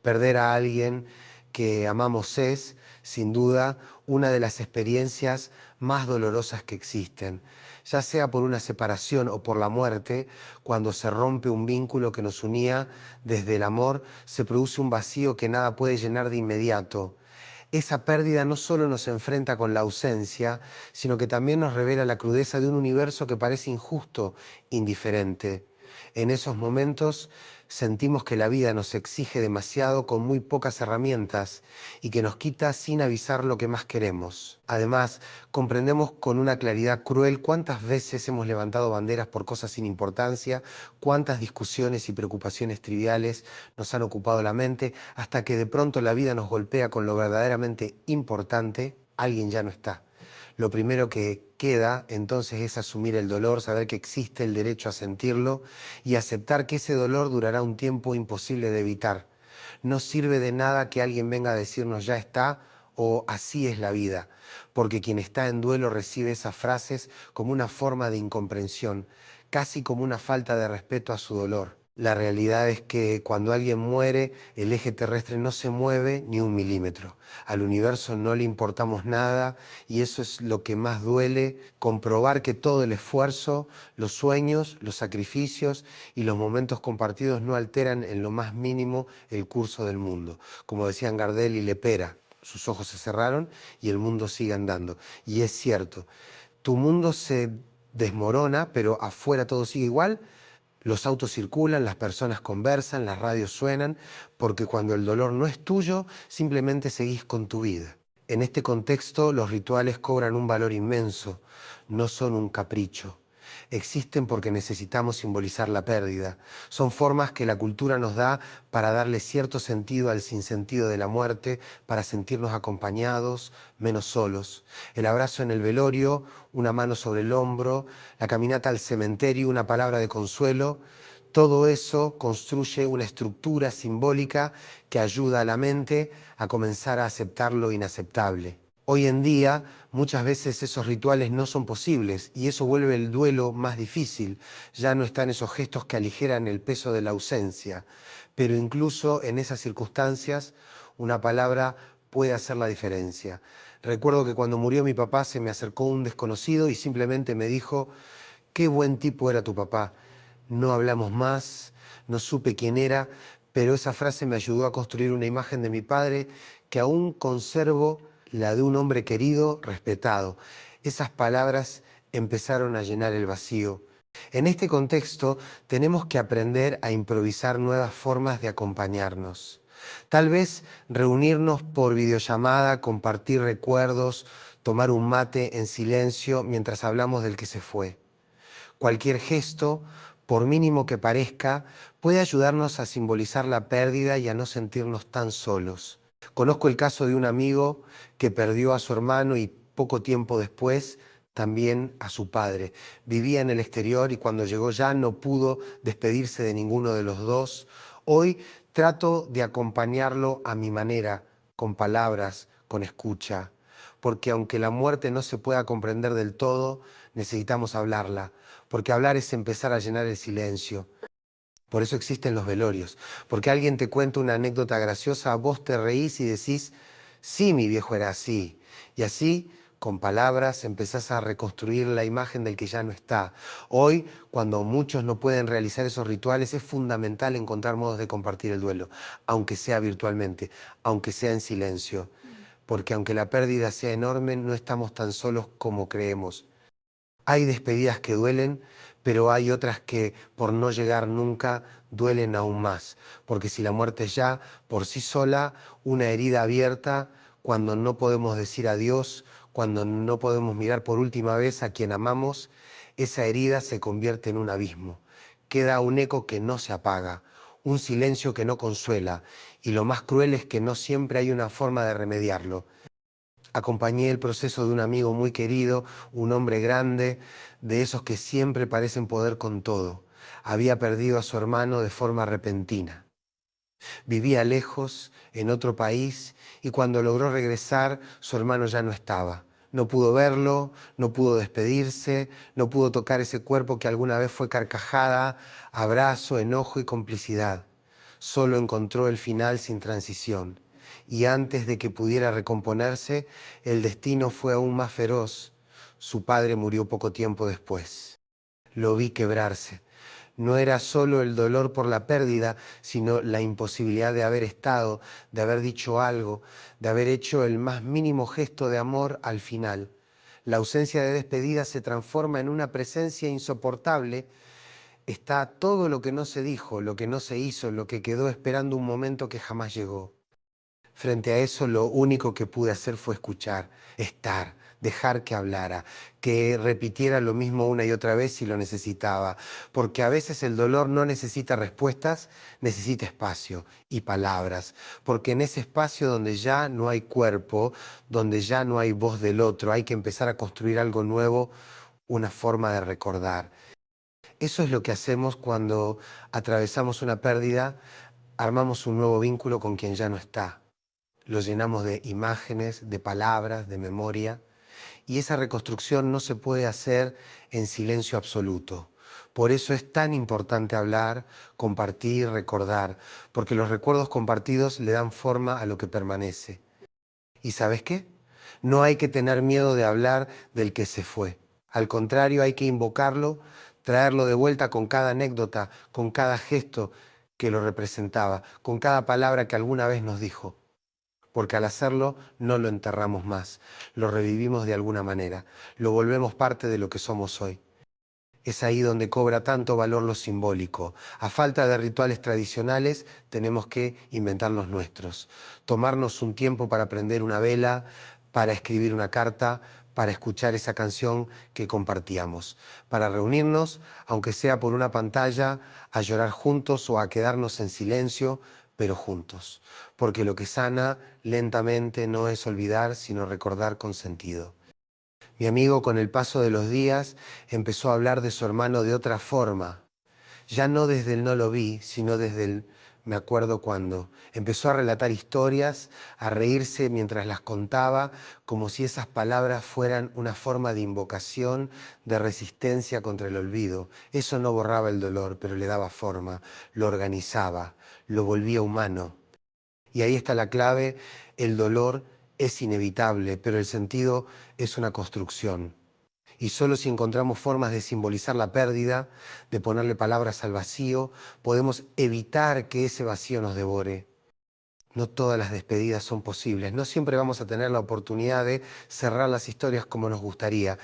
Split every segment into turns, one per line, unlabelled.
Perder a alguien que amamos es, sin duda, una de las experiencias más dolorosas que existen, ya sea por una separación o por la muerte. Cuando se rompe un vínculo que nos unía desde el amor, se produce un vacío que nada puede llenar de inmediato. Esa pérdida no solo nos enfrenta con la ausencia, sino que también nos revela la crudeza de un universo que parece injusto, indiferente. En esos momentos sentimos que la vida nos exige demasiado con muy pocas herramientas y que nos quita sin avisar lo que más queremos. Además, comprendemos con una claridad cruel cuántas veces hemos levantado banderas por cosas sin importancia, cuántas discusiones y preocupaciones triviales nos han ocupado la mente, hasta que de pronto la vida nos golpea con lo verdaderamente importante. Alguien ya no está. Lo primero que queda entonces es asumir el dolor, saber que existe el derecho a sentirlo y aceptar que ese dolor durará un tiempo imposible de evitar. No sirve de nada que alguien venga a decirnos ya está o así es la vida, porque quien está en duelo recibe esas frases como una forma de incomprensión, casi como una falta de respeto a su dolor. La realidad es que cuando alguien muere, el eje terrestre no se mueve ni un milímetro. Al universo no le importamos nada y eso es lo que más duele, comprobar que todo el esfuerzo, los sueños, los sacrificios y los momentos compartidos no alteran en lo más mínimo el curso del mundo. Como decían Gardel y Lepera, sus ojos se cerraron y el mundo sigue andando. Y es cierto, tu mundo se desmorona, pero afuera todo sigue igual. Los autos circulan, las personas conversan, las radios suenan, porque cuando el dolor no es tuyo, simplemente seguís con tu vida. En este contexto, los rituales cobran un valor inmenso, no son un capricho. Existen porque necesitamos simbolizar la pérdida. Son formas que la cultura nos da para darle cierto sentido al sinsentido de la muerte, para sentirnos acompañados, menos solos. El abrazo en el velorio, una mano sobre el hombro, la caminata al cementerio, una palabra de consuelo. Todo eso construye una estructura simbólica que ayuda a la mente a comenzar a aceptar lo inaceptable. Hoy en día, muchas veces esos rituales no son posibles y eso vuelve el duelo más difícil. Ya no están esos gestos que aligeran el peso de la ausencia. Pero incluso en esas circunstancias, una palabra puede hacer la diferencia. Recuerdo que cuando murió mi papá se me acercó un desconocido y simplemente me dijo: qué buen tipo era tu papá. No hablamos más, no supe quién era, pero esa frase me ayudó a construir una imagen de mi padre que aún conservo, la de un hombre querido, respetado. Esas palabras empezaron a llenar el vacío. En este contexto, tenemos que aprender a improvisar nuevas formas de acompañarnos. Tal vez reunirnos por videollamada, compartir recuerdos, tomar un mate en silencio mientras hablamos del que se fue. Cualquier gesto, por mínimo que parezca, puede ayudarnos a simbolizar la pérdida y a no sentirnos tan solos. Conozco el caso de un amigo que perdió a su hermano y poco tiempo después también a su padre. Vivía en el exterior y cuando llegó ya no pudo despedirse de ninguno de los dos. Hoy trato de acompañarlo a mi manera, con palabras, con escucha, porque aunque la muerte no se pueda comprender del todo, necesitamos hablarla, porque hablar es empezar a llenar el silencio. Por eso existen los velorios, porque alguien te cuenta una anécdota graciosa, vos te reís y decís: sí, mi viejo era así. Y así, con palabras, empezás a reconstruir la imagen del que ya no está. Hoy, cuando muchos no pueden realizar esos rituales, es fundamental encontrar modos de compartir el duelo, aunque sea virtualmente, aunque sea en silencio, porque aunque la pérdida sea enorme, no estamos tan solos como creemos. Hay despedidas que duelen, pero hay otras que, por no llegar nunca, duelen aún más. Porque si la muerte es ya, por sí sola, una herida abierta, cuando no podemos decir adiós, cuando no podemos mirar por última vez a quien amamos, esa herida se convierte en un abismo. Queda un eco que no se apaga, un silencio que no consuela, y lo más cruel es que no siempre hay una forma de remediarlo. Acompañé el proceso de un amigo muy querido, un hombre grande, de esos que siempre parecen poder con todo. Había perdido a su hermano de forma repentina. Vivía lejos, en otro país, y cuando logró regresar, su hermano ya no estaba. No pudo verlo, no pudo despedirse, no pudo tocar ese cuerpo que alguna vez fue carcajada, abrazo, enojo y complicidad. solo encontró el final sin transición. Y antes de que pudiera recomponerse, el destino fue aún más feroz. Su padre murió poco tiempo después. Lo vi quebrarse. No era solo el dolor por la pérdida, sino la imposibilidad de haber estado, de haber dicho algo, de haber hecho el más mínimo gesto de amor al final. La ausencia de despedida se transforma en una presencia insoportable. Está todo lo que no se dijo, lo que no se hizo, lo que quedó esperando un momento que jamás llegó. Frente a eso, lo único que pude hacer fue escuchar, estar, dejar que hablara, que repitiera lo mismo una y otra vez si lo necesitaba. Porque a veces el dolor no necesita respuestas, necesita espacio y palabras. Porque en ese espacio donde ya no hay cuerpo, donde ya no hay voz del otro, hay que empezar a construir algo nuevo, una forma de recordar. Eso es lo que hacemos cuando atravesamos una pérdida, armamos un nuevo vínculo con quien ya no está. Lo llenamos de imágenes, de palabras, de memoria, y esa reconstrucción no se puede hacer en silencio absoluto. Por eso es tan importante hablar, compartir, recordar, porque los recuerdos compartidos le dan forma a lo que permanece. ¿Y sabes qué? No hay que tener miedo de hablar del que se fue. Al contrario, hay que invocarlo, traerlo de vuelta con cada anécdota, con cada gesto que lo representaba, con cada palabra que alguna vez nos dijo. Porque al hacerlo no lo enterramos más, lo revivimos de alguna manera, lo volvemos parte de lo que somos hoy. Es ahí donde cobra tanto valor lo simbólico. A falta de rituales tradicionales, tenemos que inventar los nuestros. Tomarnos un tiempo para prender una vela, para escribir una carta, para escuchar esa canción que compartíamos. Para reunirnos, aunque sea por una pantalla, a llorar juntos o a quedarnos en silencio, pero juntos. Porque lo que sana lentamente no es olvidar, sino recordar con sentido. Mi amigo, con el paso de los días, empezó a hablar de su hermano de otra forma. Ya no desde el no lo vi, sino desde el me acuerdo cuando. Empezó a relatar historias, a reírse mientras las contaba, como si esas palabras fueran una forma de invocación, de resistencia contra el olvido. Eso no borraba el dolor, pero le daba forma, lo organizaba, lo volvía humano. Y ahí está la clave: el dolor es inevitable, pero el sentido es una construcción. Y solo si encontramos formas de simbolizar la pérdida, de ponerle palabras al vacío, podemos evitar que ese vacío nos devore. No todas las despedidas son posibles, no siempre vamos a tener la oportunidad de cerrar las historias como nos gustaría,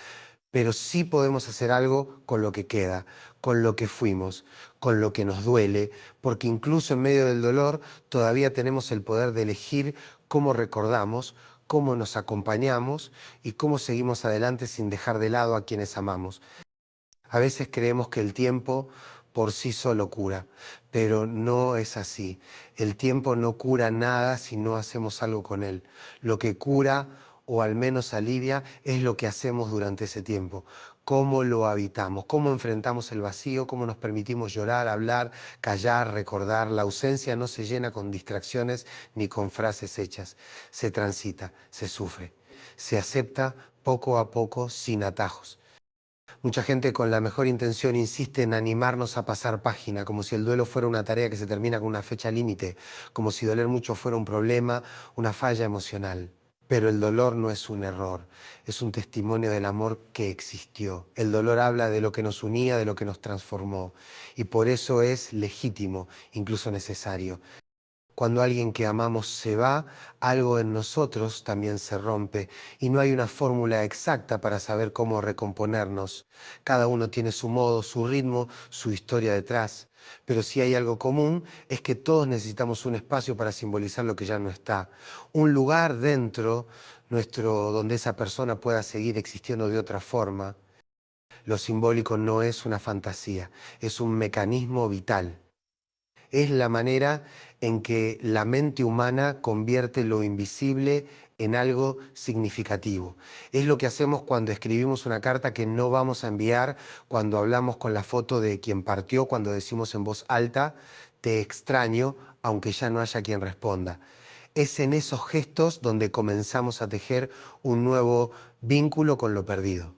pero sí podemos hacer algo con lo que queda, con lo que fuimos, con lo que nos duele, porque incluso en medio del dolor todavía tenemos el poder de elegir cómo recordamos, cómo nos acompañamos y cómo seguimos adelante sin dejar de lado a quienes amamos. A veces creemos que el tiempo por sí solo cura, pero no es así. El tiempo no cura nada si no hacemos algo con él. Lo que cura, o al menos alivia, es lo que hacemos durante ese tiempo. Cómo lo habitamos, cómo enfrentamos el vacío, cómo nos permitimos llorar, hablar, callar, recordar. La ausencia no se llena con distracciones ni con frases hechas. Se transita, se sufre, se acepta poco a poco, sin atajos. Mucha gente con la mejor intención insiste en animarnos a pasar página, como si el duelo fuera una tarea que se termina con una fecha límite, como si doler mucho fuera un problema, una falla emocional. Pero el dolor no es un error, es un testimonio del amor que existió. El dolor habla de lo que nos unía, de lo que nos transformó, y por eso es legítimo, incluso necesario. Cuando alguien que amamos se va, algo en nosotros también se rompe y no hay una fórmula exacta para saber cómo recomponernos. Cada uno tiene su modo, su ritmo, su historia detrás. Pero si hay algo común, es que todos necesitamos un espacio para simbolizar lo que ya no está. Un lugar dentro nuestro donde esa persona pueda seguir existiendo de otra forma. Lo simbólico no es una fantasía, es un mecanismo vital. Es la manera en que la mente humana convierte lo invisible en algo significativo. Es lo que hacemos cuando escribimos una carta que no vamos a enviar, cuando hablamos con la foto de quien partió, cuando decimos en voz alta, te extraño, aunque ya no haya quien responda. Es en esos gestos donde comenzamos a tejer un nuevo vínculo con lo perdido.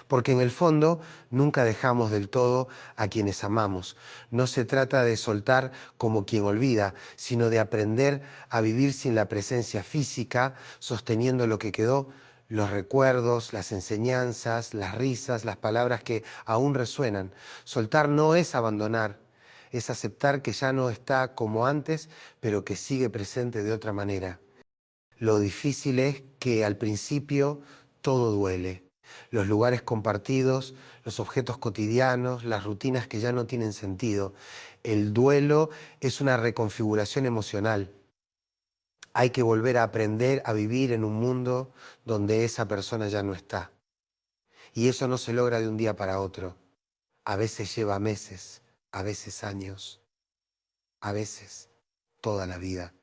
Porque en el fondo nunca dejamos del todo a quienes amamos. No se trata de soltar como quien olvida, sino de aprender a vivir sin la presencia física, sosteniendo lo que quedó, los recuerdos, las enseñanzas, las risas, las palabras que aún resuenan. Soltar no es abandonar, es aceptar que ya no está como antes, pero que sigue presente de otra manera. Lo difícil es que al principio todo duele. Los lugares compartidos, los objetos cotidianos, las rutinas que ya no tienen sentido. El duelo es una reconfiguración emocional. Hay que volver a aprender a vivir en un mundo donde esa persona ya no está. Y eso no se logra de un día para otro. A veces lleva meses, a veces años, a veces toda la vida.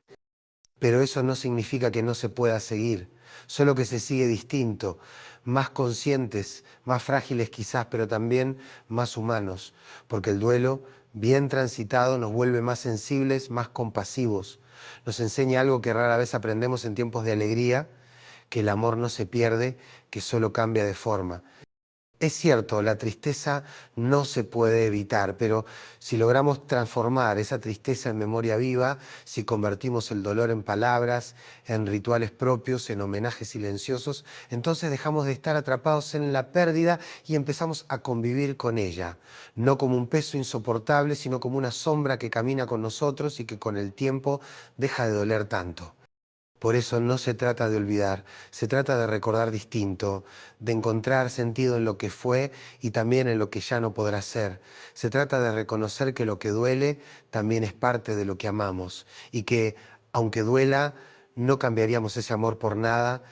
Pero eso no significa que no se pueda seguir, solo que se sigue distinto, más conscientes, más frágiles quizás, pero también más humanos, porque el duelo, bien transitado, nos vuelve más sensibles, más compasivos, nos enseña algo que rara vez aprendemos en tiempos de alegría, que el amor no se pierde, que solo cambia de forma. Es cierto, la tristeza no se puede evitar, pero si logramos transformar esa tristeza en memoria viva, si convertimos el dolor en palabras, en rituales propios, en homenajes silenciosos, entonces dejamos de estar atrapados en la pérdida y empezamos a convivir con ella, no como un peso insoportable, sino como una sombra que camina con nosotros y que con el tiempo deja de doler tanto. Por eso no se trata de olvidar, se trata de recordar distinto, de encontrar sentido en lo que fue y también en lo que ya no podrá ser. Se trata de reconocer que lo que duele también es parte de lo que amamos y que, aunque duela, no cambiaríamos ese amor por nada.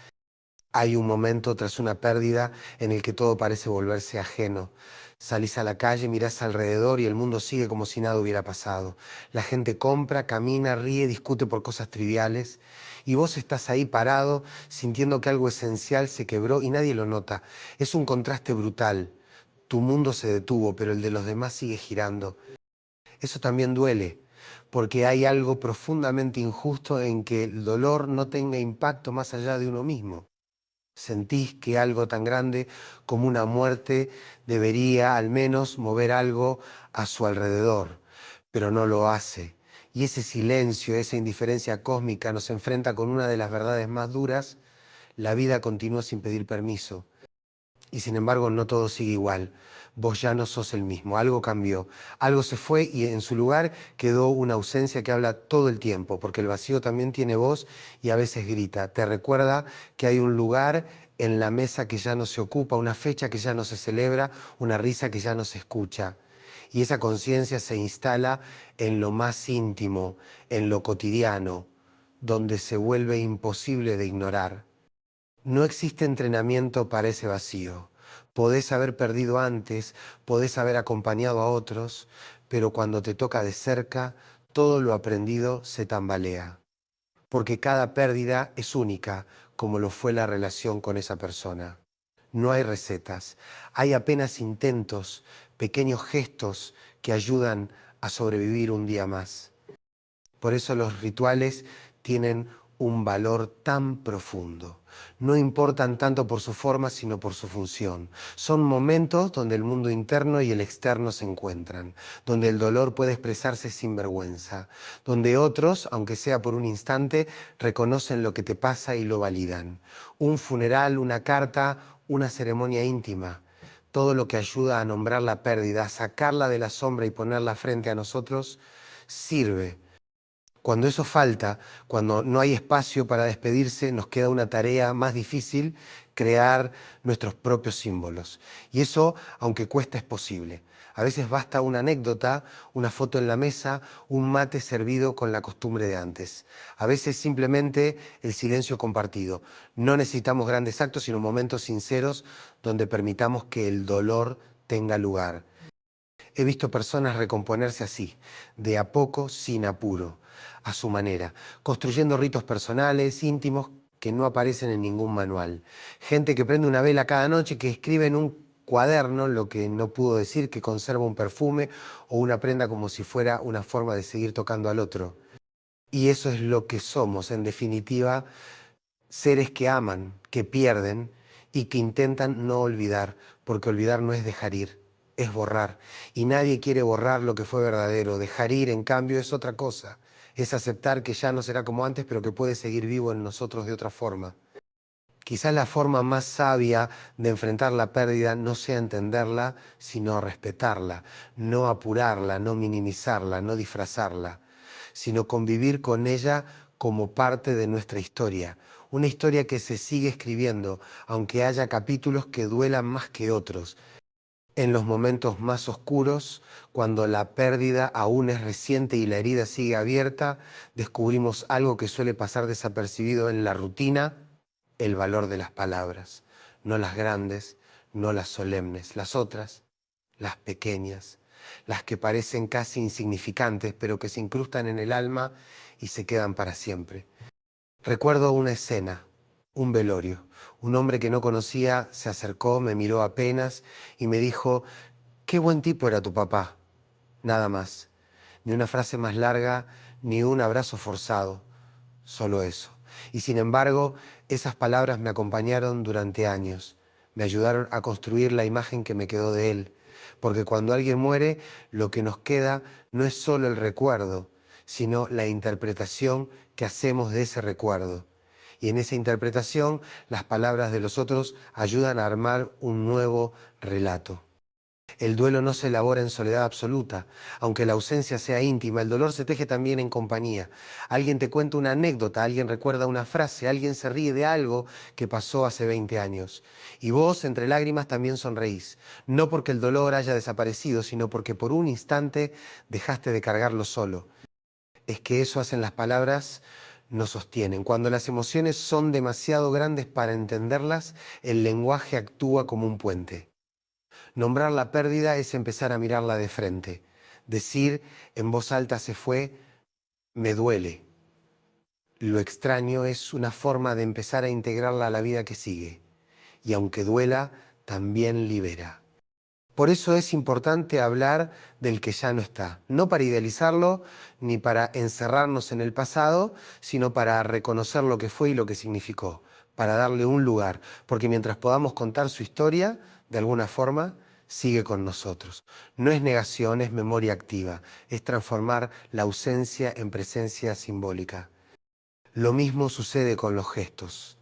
Hay un momento tras una pérdida en el que todo parece volverse ajeno. Salís a la calle, mirás alrededor y el mundo sigue como si nada hubiera pasado. La gente compra, camina, ríe, discute por cosas triviales y vos estás ahí parado sintiendo que algo esencial se quebró y nadie lo nota. Es un contraste brutal. Tu mundo se detuvo, pero el de los demás sigue girando. Eso también duele, porque hay algo profundamente injusto en que el dolor no tenga impacto más allá de uno mismo. Sentís que algo tan grande como una muerte debería al menos mover algo a su alrededor, pero no lo hace. Y ese silencio, esa indiferencia cósmica nos enfrenta con una de las verdades más duras: la vida continúa sin pedir permiso. Y sin embargo no todo sigue igual. Vos ya no sos el mismo, algo cambió, algo se fue y en su lugar quedó una ausencia que habla todo el tiempo, porque el vacío también tiene voz y a veces grita. Te recuerda que hay un lugar en la mesa que ya no se ocupa, una fecha que ya no se celebra, una risa que ya no se escucha. Y esa conciencia se instala en lo más íntimo, en lo cotidiano, donde se vuelve imposible de ignorar. No existe entrenamiento para ese vacío. Podés haber perdido antes, podés haber acompañado a otros, pero cuando te toca de cerca, todo lo aprendido se tambalea. Porque cada pérdida es única, como lo fue la relación con esa persona. No hay recetas, hay apenas intentos, pequeños gestos que ayudan a sobrevivir un día más. Por eso los rituales tienen un valor tan profundo. No importan tanto por su forma, sino por su función. Son momentos donde el mundo interno y el externo se encuentran, donde el dolor puede expresarse sin vergüenza, donde otros, aunque sea por un instante, reconocen lo que te pasa y lo validan. Un funeral, una carta, una ceremonia íntima. Todo lo que ayuda a nombrar la pérdida, a sacarla de la sombra y ponerla frente a nosotros, sirve. Cuando eso falta, cuando no hay espacio para despedirse, nos queda una tarea más difícil: crear nuestros propios símbolos. Y eso, aunque cuesta, es posible. A veces basta una anécdota, una foto en la mesa, un mate servido con la costumbre de antes. A veces simplemente el silencio compartido. No necesitamos grandes actos, sino momentos sinceros donde permitamos que el dolor tenga lugar. He visto personas recomponerse así, de a poco, sin apuro, a su manera, construyendo ritos personales, íntimos, que no aparecen en ningún manual. Gente que prende una vela cada noche, que escribe en un cuaderno lo que no pudo decir, que conserva un perfume o una prenda como si fuera una forma de seguir tocando al otro. Y eso es lo que somos, en definitiva, seres que aman, que pierden y que intentan no olvidar, porque olvidar no es dejar ir, es borrar. Y nadie quiere borrar lo que fue verdadero. Dejar ir, en cambio, es otra cosa. Es aceptar que ya no será como antes, pero que puede seguir vivo en nosotros de otra forma. Quizás la forma más sabia de enfrentar la pérdida no sea entenderla, sino respetarla, no apurarla, no minimizarla, no disfrazarla, sino convivir con ella como parte de nuestra historia. Una historia que se sigue escribiendo, aunque haya capítulos que duelan más que otros. En los momentos más oscuros, cuando la pérdida aún es reciente y la herida sigue abierta, descubrimos algo que suele pasar desapercibido en la rutina: el valor de las palabras. No las grandes, no las solemnes, las otras, las pequeñas, las que parecen casi insignificantes, pero que se incrustan en el alma y se quedan para siempre. Recuerdo una escena, un velorio. Un hombre que no conocía se acercó, me miró apenas y me dijo: «Qué buen tipo era tu papá». Nada más. Ni una frase más larga, ni un abrazo forzado. Solo eso. Y sin embargo, esas palabras me acompañaron durante años. Me ayudaron a construir la imagen que me quedó de él. Porque cuando alguien muere, lo que nos queda no es solo el recuerdo, sino la interpretación que hacemos de ese recuerdo. Y en esa interpretación, las palabras de los otros ayudan a armar un nuevo relato. El duelo no se elabora en soledad absoluta. Aunque la ausencia sea íntima, el dolor se teje también en compañía. Alguien te cuenta una anécdota, alguien recuerda una frase, alguien se ríe de algo que pasó hace 20 años. Y vos, entre lágrimas, también sonreís. No porque el dolor haya desaparecido, sino porque por un instante dejaste de cargarlo solo. Es que eso hacen las palabras, nos sostienen. Cuando las emociones son demasiado grandes para entenderlas, el lenguaje actúa como un puente. Nombrar la pérdida es empezar a mirarla de frente. Decir en voz alta: «Se fue, me duele». Lo extraño es una forma de empezar a integrarla a la vida que sigue. Y aunque duela, también libera. Por eso es importante hablar del que ya no está. No para idealizarlo, ni para encerrarnos en el pasado, sino para reconocer lo que fue y lo que significó. Para darle un lugar. Porque mientras podamos contar su historia, de alguna forma, sigue con nosotros. No es negación, es memoria activa. Es transformar la ausencia en presencia simbólica. Lo mismo sucede con los gestos.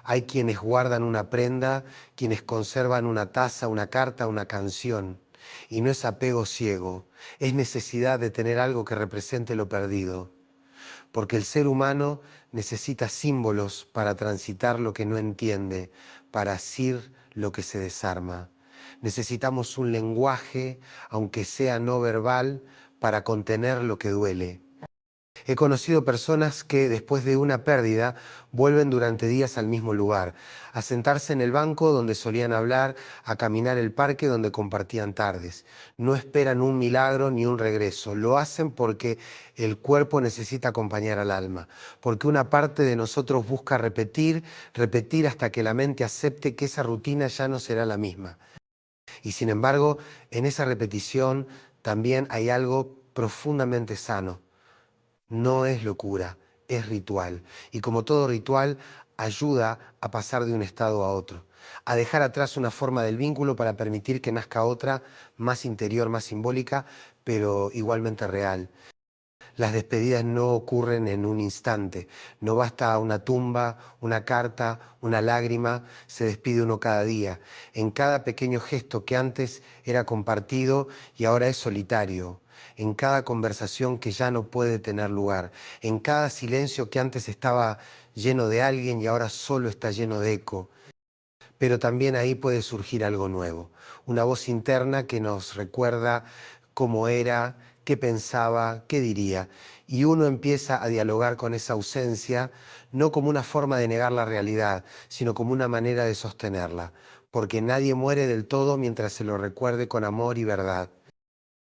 Hay quienes guardan una prenda, quienes conservan una taza, una carta, una canción. Y no es apego ciego, es necesidad de tener algo que represente lo perdido. Porque el ser humano necesita símbolos para transitar lo que no entiende, para asir lo que se desarma. Necesitamos un lenguaje, aunque sea no verbal, para contener lo que duele. He conocido personas que después de una pérdida vuelven durante días al mismo lugar, a sentarse en el banco donde solían hablar, a caminar el parque donde compartían tardes. No esperan un milagro ni un regreso, lo hacen porque el cuerpo necesita acompañar al alma, porque una parte de nosotros busca repetir, repetir hasta que la mente acepte que esa rutina ya no será la misma. Y sin embargo, en esa repetición también hay algo profundamente sano. No es locura, es ritual. Y como todo ritual, ayuda a pasar de un estado a otro, a dejar atrás una forma del vínculo para permitir que nazca otra, más interior, más simbólica, pero igualmente real. Las despedidas no ocurren en un instante. No basta una tumba, una carta, una lágrima. Se despide uno cada día, en cada pequeño gesto que antes era compartido y ahora es solitario, en cada conversación que ya no puede tener lugar, en cada silencio que antes estaba lleno de alguien y ahora solo está lleno de eco. Pero también ahí puede surgir algo nuevo, una voz interna que nos recuerda cómo era, qué pensaba, qué diría. Y uno empieza a dialogar con esa ausencia, no como una forma de negar la realidad, sino como una manera de sostenerla, porque nadie muere del todo mientras se lo recuerde con amor y verdad.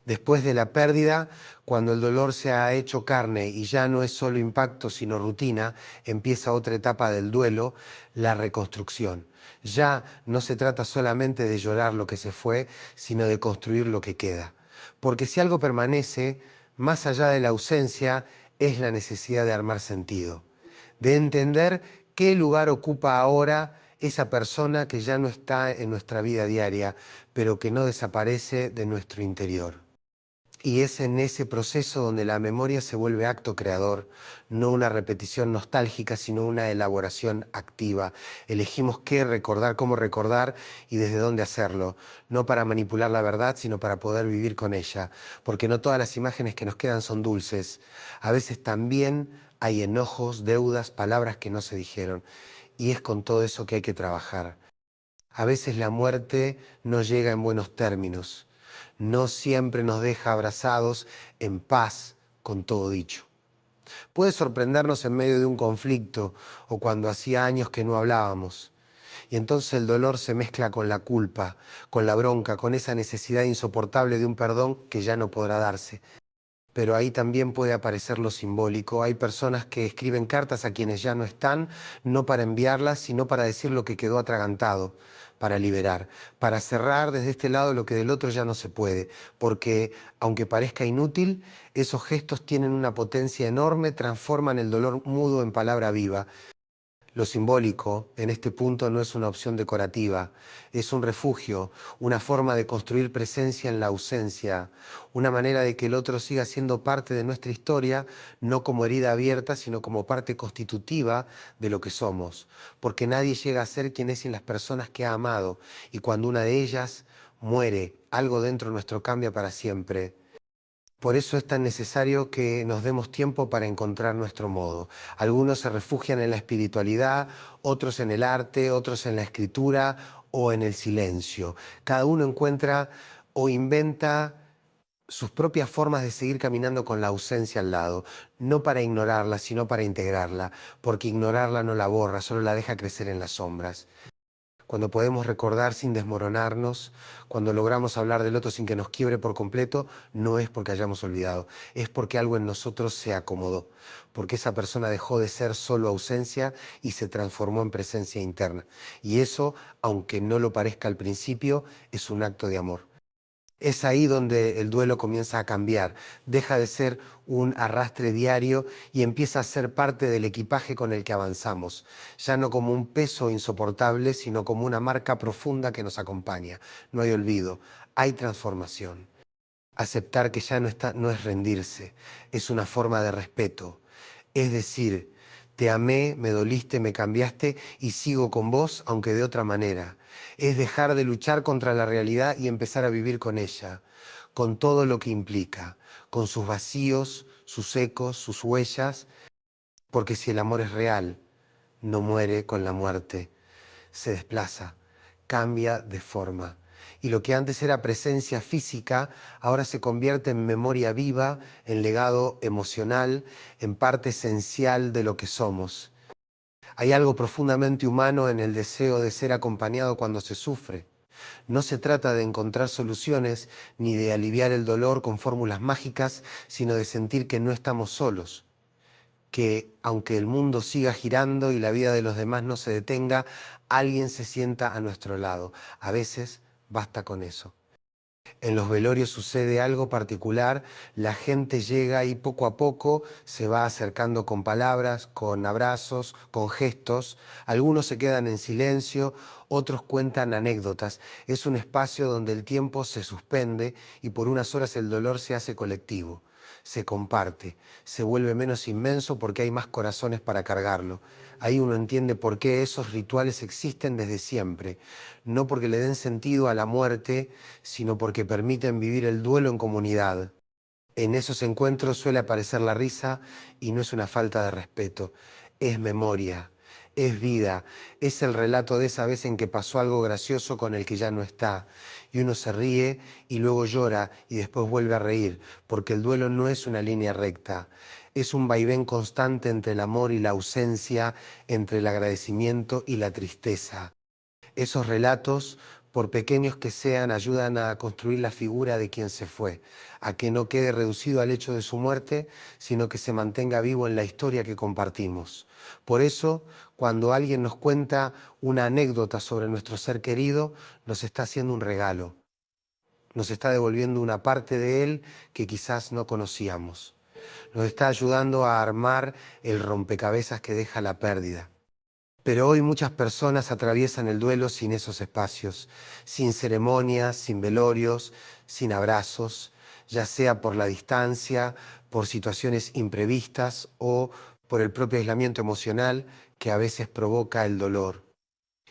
Después de la pérdida, cuando el dolor se ha hecho carne y ya no es solo impacto sino rutina, empieza otra etapa del duelo, la reconstrucción. Ya no se trata solamente de llorar lo que se fue, sino de construir lo que queda. Porque si algo permanece, más allá de la ausencia, es la necesidad de armar sentido, de entender qué lugar ocupa ahora esa persona que ya no está en nuestra vida diaria, pero que no desaparece de nuestro interior. Y es en ese proceso donde la memoria se vuelve acto creador, no una repetición nostálgica, sino una elaboración activa. Elegimos qué recordar, cómo recordar y desde dónde hacerlo, no para manipular la verdad, sino para poder vivir con ella, porque no todas las imágenes que nos quedan son dulces. A veces también hay enojos, deudas, palabras que no se dijeron, y es con todo eso que hay que trabajar. A veces la muerte no llega en buenos términos, no siempre nos deja abrazados en paz con todo dicho. Puede sorprendernos en medio de un conflicto o cuando hacía años que no hablábamos. Y entonces el dolor se mezcla con la culpa, con la bronca, con esa necesidad insoportable de un perdón que ya no podrá darse. Pero ahí también puede aparecer lo simbólico. Hay personas que escriben cartas a quienes ya no están, no para enviarlas, sino para decir lo que quedó atragantado, para liberar, para cerrar desde este lado lo que del otro ya no se puede. Porque, aunque parezca inútil, esos gestos tienen una potencia enorme, transforman el dolor mudo en palabra viva. Lo simbólico, en este punto, no es una opción decorativa, es un refugio, una forma de construir presencia en la ausencia, una manera de que el otro siga siendo parte de nuestra historia, no como herida abierta, sino como parte constitutiva de lo que somos. Porque nadie llega a ser quien es sin las personas que ha amado, y cuando una de ellas muere, algo dentro nuestro cambia para siempre. Por eso es tan necesario que nos demos tiempo para encontrar nuestro modo. Algunos se refugian en la espiritualidad, otros en el arte, otros en la escritura o en el silencio. Cada uno encuentra o inventa sus propias formas de seguir caminando con la ausencia al lado, no para ignorarla, sino para integrarla, porque ignorarla no la borra, solo la deja crecer en las sombras. Cuando podemos recordar sin desmoronarnos, cuando logramos hablar del otro sin que nos quiebre por completo, no es porque hayamos olvidado, es porque algo en nosotros se acomodó, porque esa persona dejó de ser solo ausencia y se transformó en presencia interna. Y eso, aunque no lo parezca al principio, es un acto de amor. Es ahí donde el duelo comienza a cambiar, deja de ser un arrastre diario y empieza a ser parte del equipaje con el que avanzamos, ya no como un peso insoportable, sino como una marca profunda que nos acompaña. No hay olvido, hay transformación. Aceptar que ya no está, no es rendirse, es una forma de respeto. Es decir, te amé, me doliste, me cambiaste y sigo con vos, aunque de otra manera. Es dejar de luchar contra la realidad y empezar a vivir con ella, con todo lo que implica, con sus vacíos, sus ecos, sus huellas, porque si el amor es real, no muere con la muerte, se desplaza, cambia de forma. Y lo que antes era presencia física, ahora se convierte en memoria viva, en legado emocional, en parte esencial de lo que somos. Hay algo profundamente humano en el deseo de ser acompañado cuando se sufre. No se trata de encontrar soluciones ni de aliviar el dolor con fórmulas mágicas, sino de sentir que no estamos solos, que aunque el mundo siga girando y la vida de los demás no se detenga, alguien se sienta a nuestro lado. A veces basta con eso. En los velorios sucede algo particular, la gente llega y poco a poco se va acercando con palabras, con abrazos, con gestos. Algunos se quedan en silencio, otros cuentan anécdotas. Es un espacio donde el tiempo se suspende y por unas horas el dolor se hace colectivo, se comparte, se vuelve menos inmenso porque hay más corazones para cargarlo. Ahí uno entiende por qué esos rituales existen desde siempre, no porque le den sentido a la muerte, sino porque permiten vivir el duelo en comunidad. En esos encuentros suele aparecer la risa y no es una falta de respeto, es memoria, es vida, es el relato de esa vez en que pasó algo gracioso con el que ya no está. Y uno se ríe y luego llora y después vuelve a reír, porque el duelo no es una línea recta, es un vaivén constante entre el amor y la ausencia, entre el agradecimiento y la tristeza. Esos relatos, por pequeños que sean, ayudan a construir la figura de quien se fue, a que no quede reducido al hecho de su muerte, sino que se mantenga vivo en la historia que compartimos. Por eso, cuando alguien nos cuenta una anécdota sobre nuestro ser querido, nos está haciendo un regalo, nos está devolviendo una parte de él que quizás no conocíamos, nos está ayudando a armar el rompecabezas que deja la pérdida. Pero hoy muchas personas atraviesan el duelo sin esos espacios, sin ceremonias, sin velorios, sin abrazos, ya sea por la distancia, por situaciones imprevistas o por el propio aislamiento emocional que a veces provoca el dolor.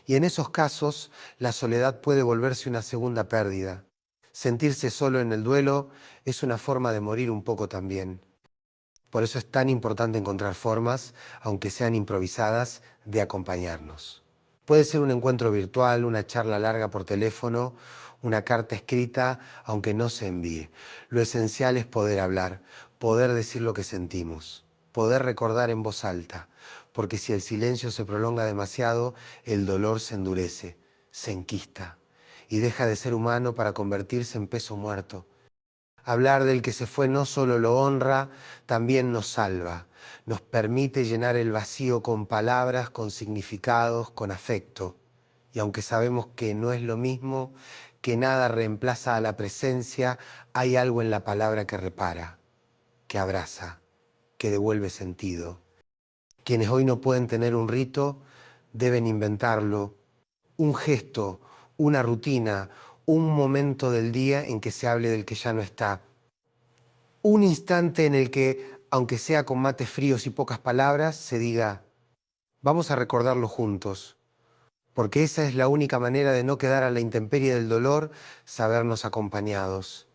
Y en esos casos, la soledad puede volverse una segunda pérdida. Sentirse solo en el duelo es una forma de morir un poco también. Por eso es tan importante encontrar formas, aunque sean improvisadas, de acompañarnos. Puede ser un encuentro virtual, una charla larga por teléfono, una carta escrita, aunque no se envíe. Lo esencial es poder hablar, poder decir lo que sentimos, poder recordar en voz alta, porque si el silencio se prolonga demasiado, el dolor se endurece, se enquista y deja de ser humano para convertirse en peso muerto. Hablar del que se fue no solo lo honra, también nos salva, nos permite llenar el vacío con palabras, con significados, con afecto. Y aunque sabemos que no es lo mismo, que nada reemplaza a la presencia, hay algo en la palabra que repara, que abraza, que devuelve sentido. Quienes hoy no pueden tener un rito, deben inventarlo, un gesto, una rutina, un momento del día en que se hable del que ya no está. Un instante en el que, aunque sea con mates fríos y pocas palabras, se diga, vamos a recordarlo juntos, porque esa es la única manera de no quedar a la intemperie del dolor, sabernos acompañados.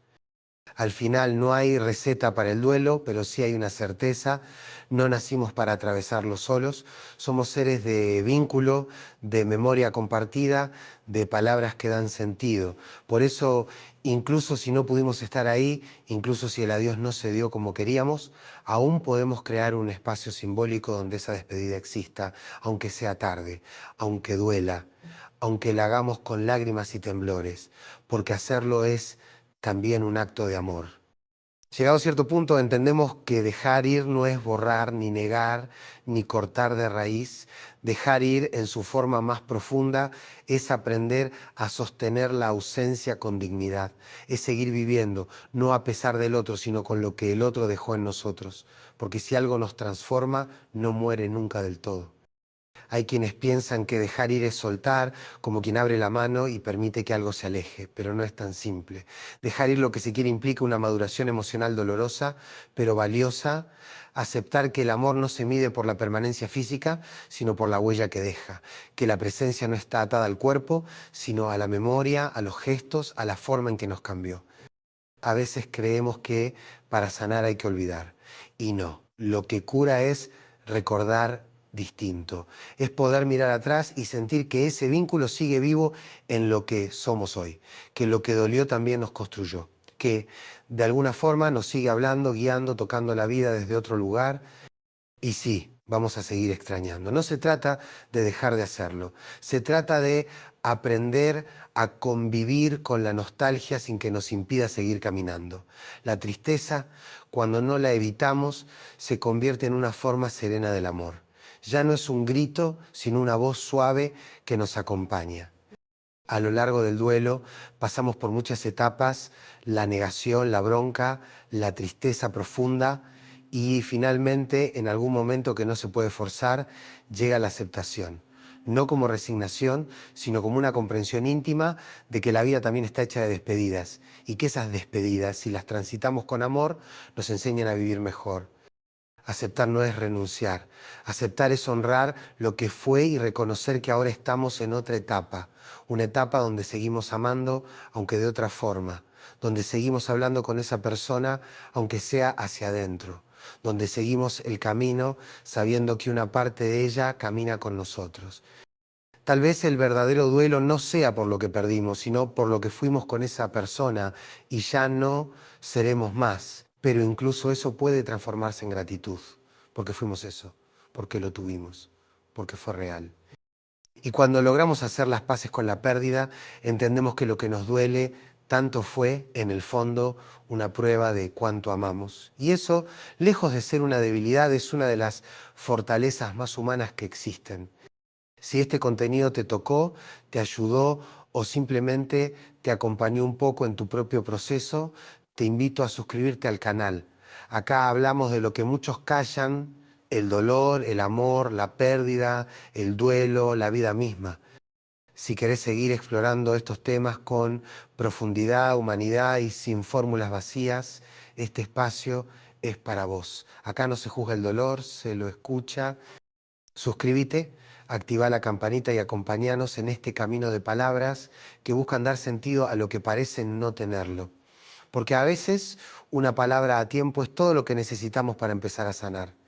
Al final no hay receta para el duelo, pero sí hay una certeza. No nacimos para atravesarlo solos. Somos seres de vínculo, de memoria compartida, de palabras que dan sentido. Por eso, incluso si no pudimos estar ahí, incluso si el adiós no se dio como queríamos, aún podemos crear un espacio simbólico donde esa despedida exista, aunque sea tarde, aunque duela, aunque la hagamos con lágrimas y temblores, porque hacerlo es también un acto de amor. Llegado a cierto punto entendemos que dejar ir no es borrar, ni negar, ni cortar de raíz. Dejar ir en su forma más profunda es aprender a sostener la ausencia con dignidad. Es seguir viviendo, no a pesar del otro, sino con lo que el otro dejó en nosotros. Porque si algo nos transforma, no muere nunca del todo. Hay quienes piensan que dejar ir es soltar, como quien abre la mano y permite que algo se aleje, pero no es tan simple. Dejar ir lo que se quiere implica una maduración emocional dolorosa, pero valiosa. Aceptar que el amor no se mide por la permanencia física, sino por la huella que deja. Que la presencia no está atada al cuerpo, sino a la memoria, a los gestos, a la forma en que nos cambió. A veces creemos que para sanar hay que olvidar. Y no, lo que cura es recordar distinto. Es poder mirar atrás y sentir que ese vínculo sigue vivo en lo que somos hoy. Que lo que dolió también nos construyó. Que de alguna forma nos sigue hablando, guiando, tocando la vida desde otro lugar. Y sí, vamos a seguir extrañando. No se trata de dejar de hacerlo. Se trata de aprender a convivir con la nostalgia sin que nos impida seguir caminando. La tristeza, cuando no la evitamos, se convierte en una forma serena del amor. Ya no es un grito, sino una voz suave que nos acompaña. A lo largo del duelo pasamos por muchas etapas, la negación, la bronca, la tristeza profunda y finalmente, en algún momento que no se puede forzar, llega la aceptación. No como resignación, sino como una comprensión íntima de que la vida también está hecha de despedidas y que esas despedidas, si las transitamos con amor, nos enseñan a vivir mejor. Aceptar no es renunciar. Aceptar es honrar lo que fue y reconocer que ahora estamos en otra etapa. Una etapa donde seguimos amando, aunque de otra forma. Donde seguimos hablando con esa persona, aunque sea hacia adentro. Donde seguimos el camino sabiendo que una parte de ella camina con nosotros. Tal vez el verdadero duelo no sea por lo que perdimos, sino por lo que fuimos con esa persona y ya no seremos más. Pero incluso eso puede transformarse en gratitud, porque fuimos eso, porque lo tuvimos, porque fue real. Y cuando logramos hacer las paces con la pérdida, entendemos que lo que nos duele tanto fue, en el fondo, una prueba de cuánto amamos. Y eso, lejos de ser una debilidad, es una de las fortalezas más humanas que existen. Si este contenido te tocó, te ayudó o simplemente te acompañó un poco en tu propio proceso, te invito a suscribirte al canal. Acá hablamos de lo que muchos callan, el dolor, el amor, la pérdida, el duelo, la vida misma. Si querés seguir explorando estos temas con profundidad, humanidad y sin fórmulas vacías, este espacio es para vos. Acá no se juzga el dolor, se lo escucha. Suscríbete, activa la campanita y acompáñanos en este camino de palabras que buscan dar sentido a lo que parece no tenerlo. Porque a veces una palabra a tiempo es todo lo que necesitamos para empezar a sanar.